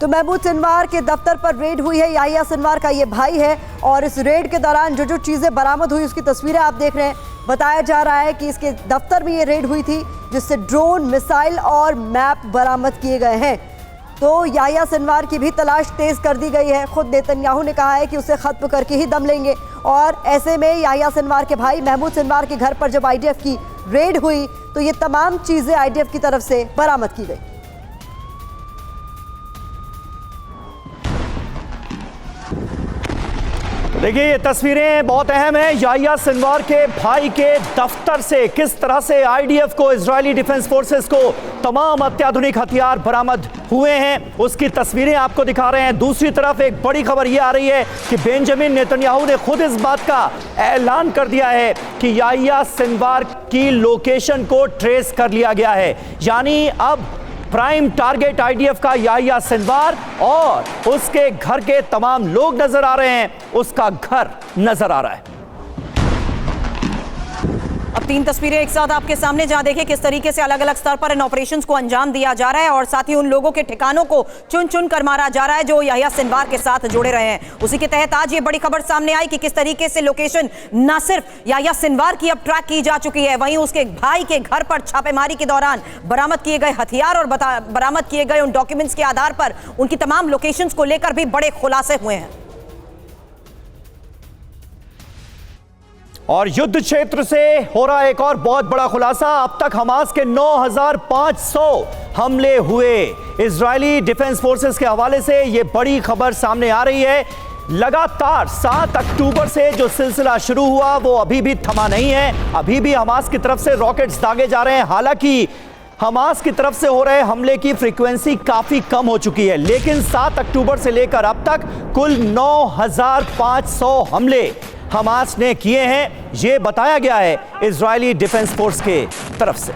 तो महमूद सिनवार के दफ्तर पर रेड हुई है। याया सिनवार का ये भाई है और इस रेड के दौरान जो चीज़ें बरामद हुई उसकी तस्वीरें आप देख रहे हैं। बताया जा रहा है कि इसके दफ्तर में ये रेड हुई थी, जिससे ड्रोन, मिसाइल और मैप बरामद किए गए हैं। तो याया सिनवार की भी तलाश तेज कर दी गई है। खुद नेतन्याहू ने कहा है कि उसे खत्म करके ही दम लेंगे। और ऐसे में याया सिनवार के भाई महमूद सिनवार के घर पर जब आईडीएफ की रेड हुई तो ये तमाम चीज़ें आईडीएफ की तरफ से बरामद की गई। देखिए, ये तस्वीरें बहुत अहम है। याया सिनवार के भाई के दफ्तर से किस तरह से आईडीएफ को, इजरायली डिफेंस फोर्सेस को तमाम अत्याधुनिक हथियार बरामद हुए हैं, उसकी तस्वीरें आपको दिखा रहे हैं। दूसरी तरफ एक बड़ी खबर यह आ रही है कि बेंजामिन नेतन्याहू ने खुद इस बात का ऐलान कर दिया है कि याया सिनवार की लोकेशन को ट्रेस कर लिया गया है। यानी अब प्राइम टारगेट आईडीएफ का याया सिनवार और उसके घर के तमाम लोग नजर आ रहे हैं, उसका घर नजर आ रहा है। अब 3 तस्वीरें एक साथ आपके सामने, जहां देखिए किस तरीके से अलग अलग स्तर पर इन ऑपरेशंस को अंजाम दिया जा रहा है और साथ ही उन लोगों के ठिकानों को चुन चुन कर मारा जा रहा है जो याया सिनवार के साथ जुड़े रहे हैं। उसी के तहत आज ये बड़ी खबर सामने आई कि किस तरीके से लोकेशन न सिर्फ याया सिनवार की अब ट्रैक की जा चुकी है, वहीं उसके भाई के घर पर छापेमारी के दौरान बरामद किए गए हथियार और बरामद किए गए उन डॉक्यूमेंट्स के आधार पर उनकी तमाम लोकेशंस को लेकर भी बड़े खुलासे हुए हैं। और युद्ध क्षेत्र से हो रहा एक और बहुत बड़ा खुलासा। अब तक हमास के 9,500 हमले हुए। इजरायली डिफेंस फोर्सेस के हवाले से यह बड़ी खबर सामने आ रही है। लगातार 7 अक्टूबर से जो सिलसिला शुरू हुआ वो अभी भी थमा नहीं है। अभी भी हमास की तरफ से रॉकेट्स दागे जा रहे हैं। हालांकि हमास की तरफ से हो रहे हमले की फ्रीक्वेंसी काफी कम हो चुकी है, लेकिन 7 अक्टूबर से लेकर अब तक कुल 9,500 हमले हमास ने किए हैं, यह बताया गया है इजरायली डिफेंस फोर्स के तरफ से।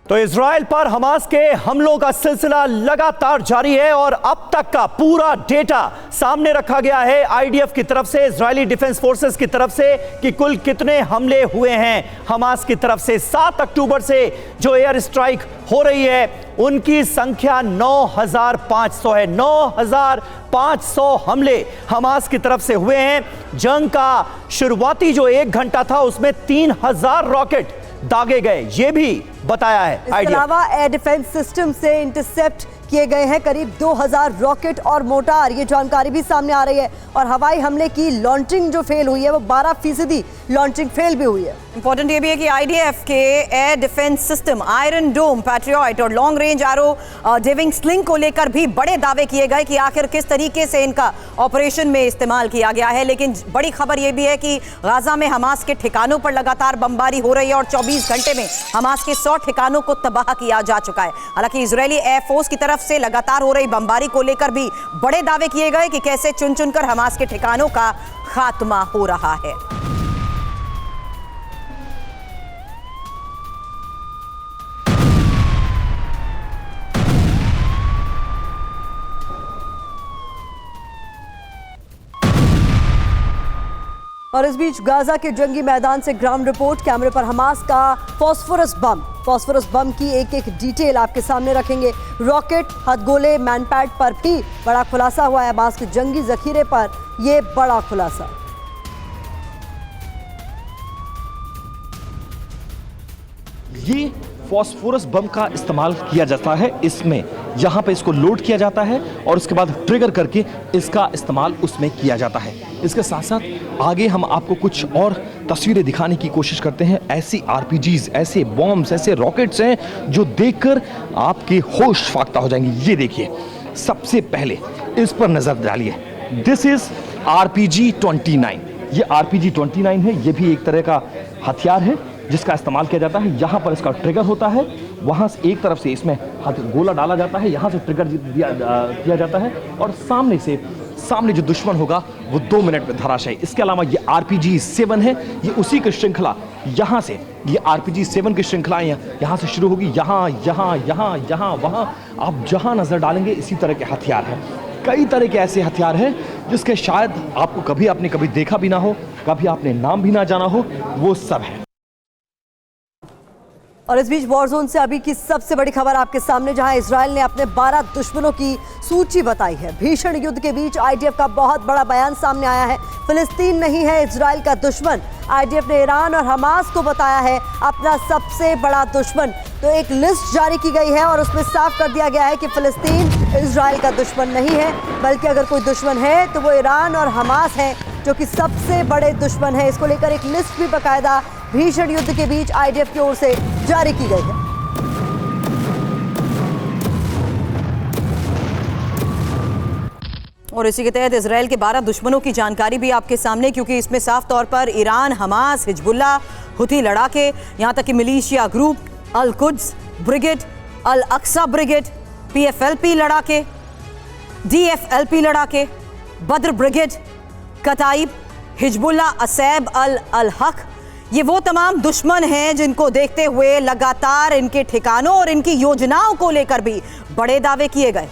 तो इजराइल पर हमास के हमलों का सिलसिला लगातार जारी है और अब तक का पूरा डेटा सामने रखा गया है आईडीएफ की तरफ से, इजरायली डिफेंस फोर्सेस की तरफ से कि कुल कितने हमले हुए हैं हमास की तरफ से। 7 अक्टूबर से जो एयर स्ट्राइक हो रही है उनकी संख्या 9,500 है। 9,500 हमले हमास की तरफ से हुए हैं। जंग का शुरुआती जो 1 घंटा था उसमें 3,000 रॉकेट दागे गए, ये भी बताया है। इसके अलावा एयर डिफेंस सिस्टम से इंटरसेप्ट किए गए हैं करीब 2,000 रॉकेट और मोटार, ये जानकारी भी सामने आ रही है। और हवाई हमले की लॉन्चिंग जो फेल हुई है वो 12% लॉन्चिंग फेल भी हुई है। इंपॉर्टेंट ये भी है कि आईडीएफ के एयर डिफेंस सिस्टम आयरन डोम, पैट्रियट और लॉन्ग रेंज एरो डिविंग स्लिंग को लेकर भी बड़े दावे किए गए कि आखिर किस तरीके से इनका ऑपरेशन में इस्तेमाल किया गया है। लेकिन बड़ी खबर यह भी है कि गाजा में हमास के ठिकानों पर लगातार बमबारी हो रही है और 24 घंटे में हमास के 100 ठिकानों को तबाह किया जा चुका है। हालांकि इजरायली एयरफोर्स की तरफ से लगातार हो रही बमबारी को लेकर भी बड़े दावे किए गए कि कैसे चुन चुनकर हमास के ठिकानों का खात्मा हो रहा है। और इस बीच गाजा के जंगी मैदान से ग्राउंड रिपोर्ट, कैमरे पर हमास का फॉस्फोरस बम की एक एक डिटेल आपके सामने रखेंगे। रॉकेट, हथगोले, मैनपैड पर भी बड़ा खुलासा हुआ है। हमास के जंगी जखीरे पर यह बड़ा खुलासा। ये फॉस्फोरस बम का इस्तेमाल किया जाता है। इसमें यहाँ पे इसको लोड किया जाता है और उसके बाद ट्रिगर करके इसका इस्तेमाल उसमें किया जाता है। इसके साथ साथ आगे हम आपको कुछ और तस्वीरें दिखाने की कोशिश करते हैं। ऐसी आरपीजीज, ऐसे बॉम्ब्स, ऐसे रॉकेट्स हैं जो देखकर आपके होश फाख्ता हो जाएंगे। ये देखिए, सबसे पहले इस पर नजर डालिए। This is RPG-29। ये RPG-29 है। ये भी एक तरह का हथियार है जिसका इस्तेमाल किया जाता है। यहाँ पर इसका ट्रिगर होता है, वहाँ से एक तरफ से इसमें गोला डाला जाता है, यहाँ से ट्रिगर किया जाता है और सामने जो दुश्मन होगा वो 2 मिनट में धराशायी। इसके अलावा ये RPG-7 है। ये उसी की श्रृंखला, यहाँ से ये RPG-7 की श्रृंखला यहाँ से शुरू होगी। यहाँ वहाँ आप जहाँ नजर डालेंगे इसी तरह के हथियार हैं। कई तरह के ऐसे हथियार हैं जिसके शायद आपको आपने कभी देखा भी ना हो, कभी आपने नाम भी ना जाना हो, वो सब है। और इस बीच वॉर जोन से अभी की सबसे बड़ी खबर आपके सामने, जहां इजराइल ने अपने 12 दुश्मनों की सूची बताई है। भीषण युद्ध के बीच आईडीएफ का बहुत बड़ा बयान सामने आया है। फिलिस्तीन नहीं है इजराइल का दुश्मन। आईडीएफ ने ईरान और हमास को बताया है अपना सबसे बड़ा दुश्मन। तो एक लिस्ट जारी की गई है और उसमें साफ कर दिया गया है कि फिलिस्तीन इजराइल का दुश्मन नहीं है, बल्कि अगर कोई दुश्मन है तो वो ईरान और हमास है, जो कि सबसे बड़े दुश्मन है। इसको लेकर एक लिस्ट भी बाकायदा भीषण युद्ध के बीच आईडीएफ की ओर से जारी की गई है। और इसी के तहत इजराइल के 12 दुश्मनों की जानकारी भी आपके सामने, क्योंकि इसमें साफ तौर पर ईरान, हमास, हिजबुल्लाह, हुथी लड़ाके, यहां तक कि militia group, al Quds brigade, al Aqsa brigade, PFLP लड़ाके, DFLP लड़ाके, Badr brigade, Kataib, Hezbollah Asaib al Haq, ये वो तमाम दुश्मन हैं जिनको देखते हुए लगातार इनके ठिकानों और इनकी योजनाओं को लेकर भी बड़े दावे किए गए।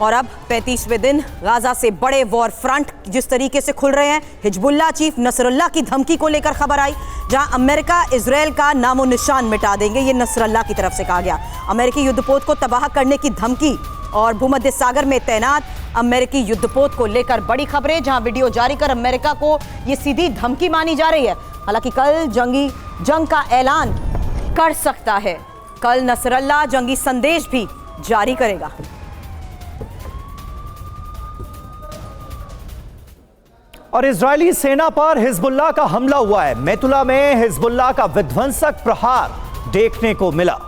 और अब 35वें दिन गाजा से बड़े वॉर फ्रंट जिस तरीके से खुल रहे हैं। हिजबुल्लाह चीफ नसरुल्लाह की धमकी को लेकर खबर आई, जहां अमेरिका इजराइल का नामो निशान मिटा देंगे, ये नसरुल्लाह की तरफ से कहा गया। अमेरिकी युद्धपोत को तबाह करने की धमकी और भूमध्य सागर में तैनात अमेरिकी युद्धपोत को लेकर बड़ी खबरें, जहां वीडियो जारी कर अमेरिका को यह सीधी धमकी मानी जा रही है। हालांकि कल जंग का ऐलान कर सकता है। कल नसरुल्लाह जंगी संदेश भी जारी करेगा। और इजरायली सेना पर हिजबुल्लाह का हमला हुआ है। मेतुला में हिजबुल्लाह का विध्वंसक प्रहार देखने को मिला।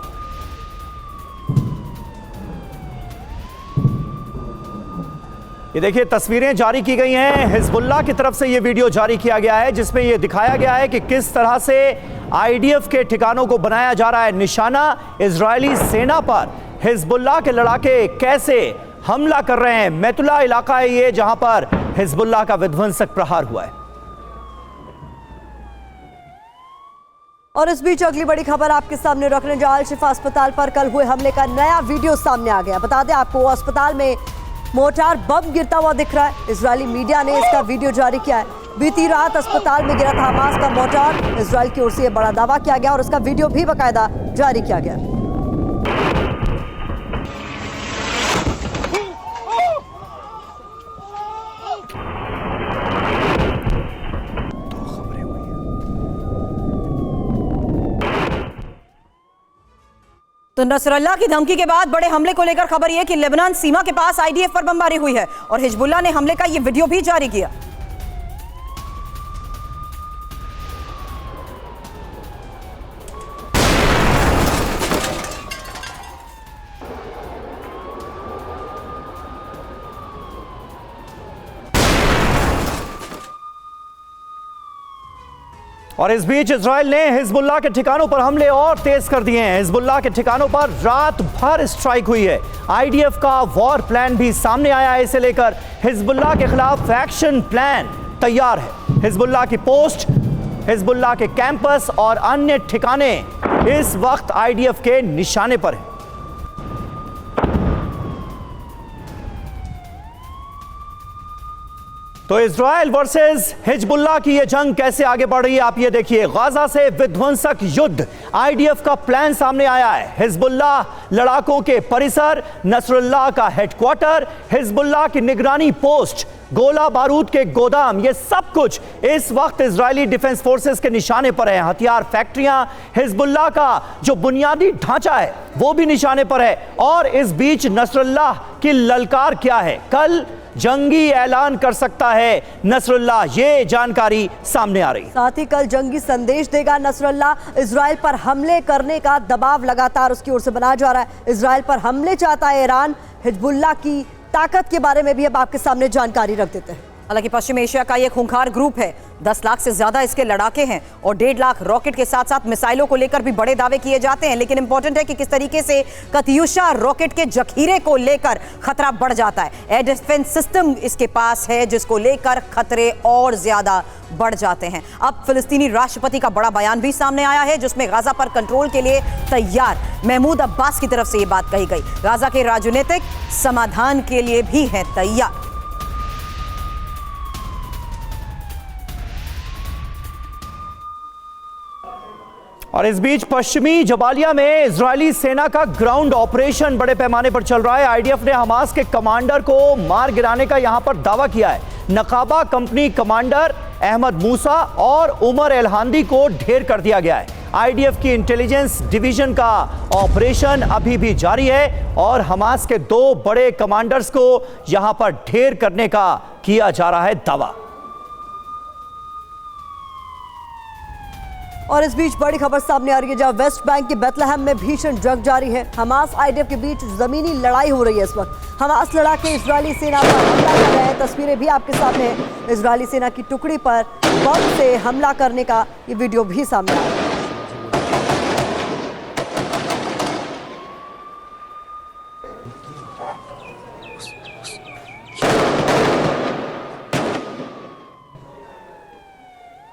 ये देखिए, तस्वीरें जारी की गई हैं। हिजबुल्लाह की तरफ से ये वीडियो जारी किया गया है, जिसमें यह दिखाया गया है कि किस तरह से आईडीएफ के ठिकानों को बनाया जा रहा है निशाना। इजरायली सेना पर हिजबुल्लाह के लड़ाके कैसे हमला कर रहे हैं। मेतुला इलाका है ये, जहां पर हिजबुल्लाह का विध्वंसक प्रहार हुआ है। और इस बीच अगली बड़ी खबर आपके सामने रख रहे हैं। अल शिफा अस्पताल पर कल हुए हमले का नया वीडियो सामने आ गया। बता दें आपको, अस्पताल में मोर्टार बम गिरता हुआ दिख रहा है। इजरायली मीडिया ने इसका वीडियो जारी किया है। बीती रात अस्पताल में गिरा था हमास का मोर्टार। इजराइल की ओर से बड़ा दावा किया गया और उसका वीडियो भी बाकायदा जारी किया गया। तो नसरुल्लाह की धमकी के बाद बड़े हमले को लेकर खबर यह कि लेबनान सीमा के पास आईडीएफ पर बमबारी हुई है और हिजबुल्लाह ने हमले का यह वीडियो भी जारी किया। और इस बीच इजराइल ने हिजबुल्लाह के ठिकानों पर हमले और तेज कर दिए हैं। हिजबुल्लाह के ठिकानों पर रात भर स्ट्राइक हुई है। आईडीएफ का वॉर प्लान भी सामने आया है। इसे लेकर हिजबुल्लाह के खिलाफ एक्शन प्लान तैयार है। हिजबुल्लाह की पोस्ट, हिजबुल्लाह के कैंपस और अन्य ठिकाने इस वक्त आईडीएफ के निशाने पर हैं। तो तो इजराइल वर्सेस हिजबुल्लाह की ये जंग कैसे आगे बढ़ रही है आप ये देखिए। गाजा से विध्वंसक युद्ध, आईडीएफ का प्लान सामने आया है। हिजबुल्लाह लड़ाकों के परिसर, नसरुल्लाह का हेडक्वार्टर, हिजबुल्लाह की निगरानी पोस्ट, गोला बारूद के गोदाम, ये सब कुछ इस वक्त इजरायली डिफेंस फोर्सेस के निशाने पर है। हथियार फैक्ट्रियां, हिजबुल्लाह का जो बुनियादी ढांचा है वो भी निशाने पर है। और इस बीच नसरुल्लाह की ललकार क्या है, कल जंगी ऐलान कर सकता है नसरुल्लाह, ये जानकारी सामने आ रही है। साथ ही कल जंगी संदेश देगा नसरुल्लाह। इजराइल पर हमले करने का दबाव लगातार उसकी ओर से बनाया जा रहा है। इजराइल पर हमले चाहता है ईरान। हिजबुल्लाह की ताकत के बारे में भी अब आपके सामने जानकारी रख देते हैं। हालांकि पश्चिम एशिया का ये खूंखार ग्रुप है, 10 लाख से ज्यादा इसके लड़ाके हैं और 1.5 लाख रॉकेट के साथ साथ मिसाइलों को लेकर भी बड़े दावे किए जाते हैं। लेकिन इंपॉर्टेंट है कि किस तरीके से कत्यूशा रॉकेट के जखीरे को लेकर खतरा बढ़ जाता है। एयर डिफेंस सिस्टम इसके पास है जिसको लेकर खतरे और ज्यादा बढ़ जाते हैं। अब फिलिस्तीनी राष्ट्रपति का बड़ा बयान भी सामने आया है जिसमें गाजा पर कंट्रोल के लिए तैयार महमूद अब्बास की तरफ से ये बात कही गई। गाजा के राजनीतिक समाधान के लिए भी है तैयार। और इस बीच पश्चिमी जबालिया में इजरायली सेना का ग्राउंड ऑपरेशन बड़े पैमाने पर चल रहा है। आईडीएफ ने हमास के कमांडर को मार गिराने का यहां पर दावा किया है। नकाबा कंपनी कमांडर अहमद मूसा और उमर एलहांदी को ढेर कर दिया गया है। आईडीएफ की इंटेलिजेंस डिवीजन का ऑपरेशन अभी भी जारी है और हमास के 2 बड़े कमांडर्स को यहां पर ढेर करने का किया जा रहा है दावा। और इस बीच बड़ी खबर सामने आ रही है जहां वेस्ट बैंक के बेथलेहम में भीषण जंग जारी है। हमास आईडीएफ के बीच जमीनी लड़ाई हो रही है। इस वक्त हमास लड़ाके इजरायली सेना पर हमला कर रहे हैं। तस्वीरें भी आपके सामने हैं। इजरायली सेना की टुकड़ी पर बम से हमला करने का ये वीडियो भी सामने आ रहा है।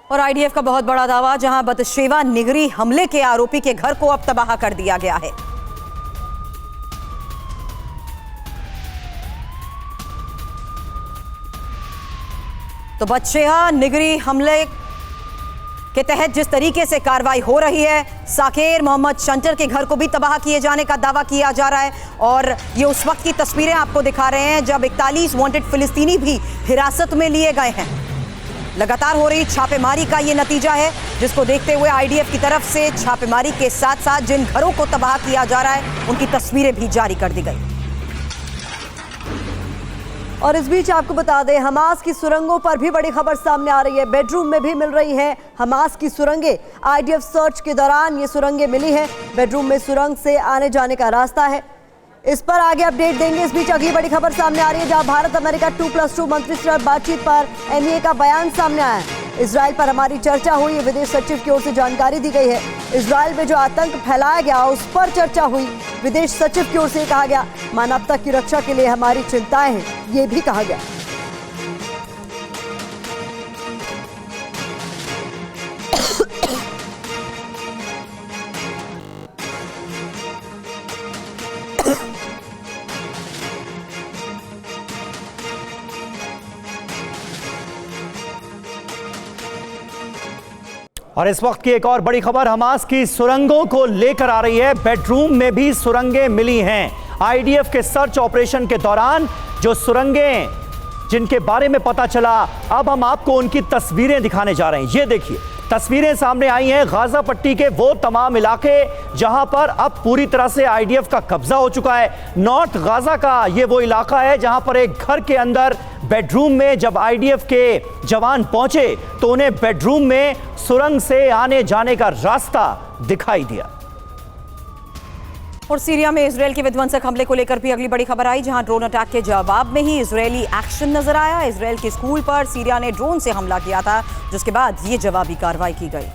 और आईडीएफ का बहुत बड़ा दावा, जहां बतशेवा निगरी हमले के आरोपी के घर को अब तबाह कर दिया गया है। तो बतशेवा निगरी हमले के तहत जिस तरीके से कार्रवाई हो रही है, साकेर मोहम्मद शंटर के घर को भी तबाह किए जाने का दावा किया जा रहा है। और ये उस वक्त की तस्वीरें आपको दिखा रहे हैं जब 41 वांटेड फिलिस्तीनी भी हिरासत में लिए गए हैं। लगातार हो रही छापेमारी का ये नतीजा है जिसको देखते हुए आईडीएफ की तरफ से छापेमारी के साथ साथ जिन घरों को तबाह किया जा रहा है उनकी तस्वीरें भी जारी कर दी गई। और इस बीच आपको बता दें, हमास की सुरंगों पर भी बड़ी खबर सामने आ रही है। बेडरूम में भी मिल रही है हमास की सुरंगें। आईडीएफ सर्च के दौरान ये सुरंगें मिली हैं। बेडरूम में सुरंग से आने जाने का रास्ता है। इस पर आगे अपडेट देंगे। इस बीच अगली बड़ी खबर सामने आ रही है जहां भारत अमेरिका 2+2 मंत्री स्तर बातचीत पर एमईए का बयान सामने आया है। इजराइल पर हमारी चर्चा हुई, विदेश सचिव की ओर से जानकारी दी गई है। इजराइल में जो आतंक फैलाया गया उस पर चर्चा हुई, विदेश सचिव की ओर से कहा गया। मानवता की रक्षा के लिए हमारी चिंताएं हैं, ये भी कहा गया। और इस वक्त की एक और बड़ी खबर हमास की सुरंगों को लेकर आ रही है। बेडरूम में भी सुरंगें मिली हैं। आईडीएफ के सर्च ऑपरेशन के दौरान जो सुरंगें जिनके बारे में पता चला, अब हम आपको उनकी तस्वीरें दिखाने जा रहे हैं। ये देखिए, तस्वीरें सामने आई हैं गाजा पट्टी के वो तमाम इलाके जहां पर अब पूरी तरह से आईडीएफ का कब्जा हो चुका है। नॉर्थ गाजा का ये वो इलाका है जहां पर एक घर के अंदर बेडरूम में जब आईडीएफ के जवान पहुंचे तो उन्हें बेडरूम में सुरंग से आने जाने का रास्ता दिखाई दिया। और सीरिया में इजरायल के विध्वंसक हमले को लेकर भी अगली बड़ी खबर आई जहां ड्रोन अटैक के जवाब में ही इजरायली एक्शन नजर आया। इजरायल के स्कूल पर सीरिया ने ड्रोन से हमला किया था जिसके बाद ये जवाबी कार्रवाई की गई।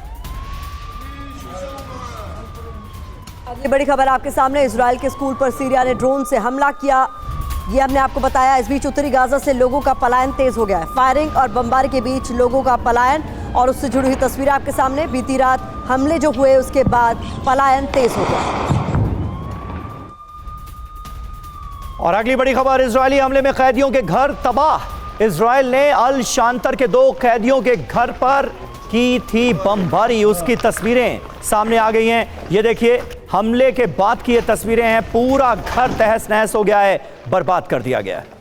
अगली बड़ी खबर आपके सामने, इजरायल के स्कूल पर सीरिया ने ड्रोन से हमला किया, ये हमने आपको बताया। इस बीच उत्तरी गाजा से लोगों का पलायन तेज हो गया है। फायरिंग और बमबारी के बीच लोगों का पलायन और उससे जुड़ी हुई तस्वीरें आपके सामने। बीती रात हमले जो हुए उसके बाद पलायन तेज हो गया। और अगली बड़ी खबर, इजरायली हमले में कैदियों के घर तबाह। इजराइल ने अल शांतर के 2 कैदियों के घर पर की थी बमबारी। उसकी तस्वीरें सामने आ गई हैं। ये देखिए, हमले के बाद की ये तस्वीरें हैं। पूरा घर तहस नहस हो गया है, बर्बाद कर दिया गया है।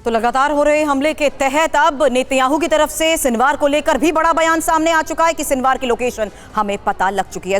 तो लगातार हो रहे हमले के तहत अब नेतन्याहू की तरफ से सिनवार को लेकर भी बड़ा बयान सामने आ चुका है कि सिनवार की लोकेशन हमें पता लग चुकी है।